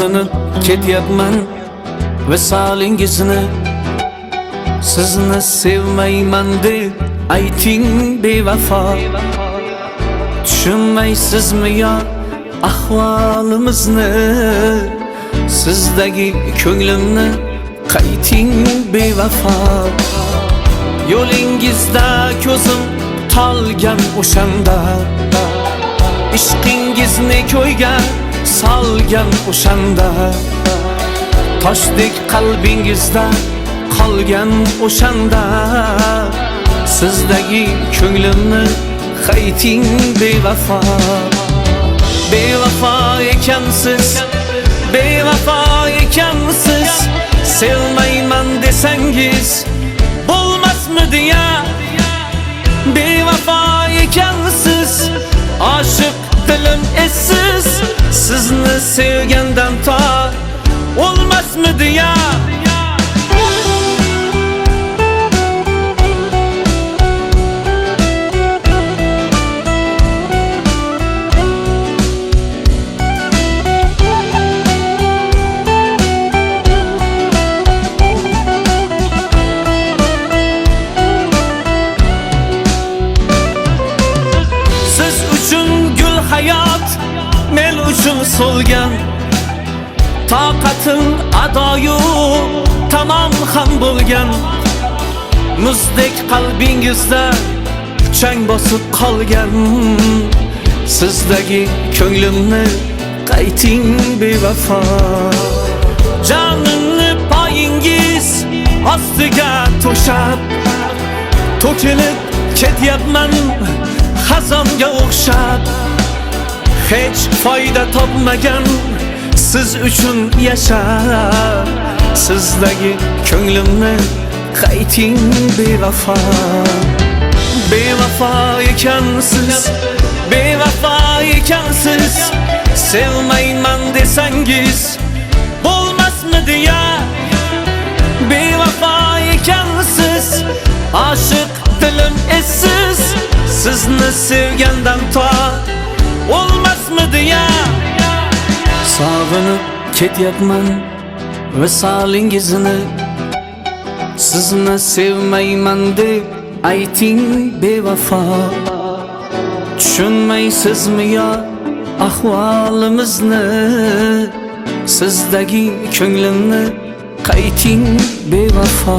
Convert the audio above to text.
Sog'inib ketyapman visolingizni. Sizni sevmayman deb ayting bevafo. Tushunmaysizmi yo ahvolimizni? Sizdagi ko'nglimni qayting bevafo. Yo'lingizda ko'zim tolgan o'shanda, ishqingizni ko'yga solgan o'shanda, toshdek qalbingizda qolgan o'shanda, sizdagi ko'nglimni qayting bevafo. Bevafo ekansiz, bevafo ekansiz, sevmayman desangiz bo'lmasmidi ya? Bevafo ekansiz, oshiq dilim essiz, sizni sevgandan to olmasmidi ya? Hayot men uchun so'lgan, toqatim adoyu tamom ham bo'lgan. Muzdek qalbingizda chang bosib qolgan, sizdagi ko'nglimni qayting bevafo. Jonimni poyingiz ostiga to'shab, to'kilib ketyapman xazonga o'xshab. Hech foyda topmagan siz uchun yashab, sizdagi ko'nglimni qayting bevafo. Bevafo ekansiz, bevafo ekansiz, sevmayman desangiz bo'lmasmidi ya? Bevafo ekansiz, oshiq dilim essiz, sizni sevgandan to olmasmidi ya? Sog'inib ketyapman visolingizni. Sizni sevmayman deb ayting bevafo. Tushunmaysizmi yo ahvolimizni? Sizdagi ko'nglimni qayting bevafo.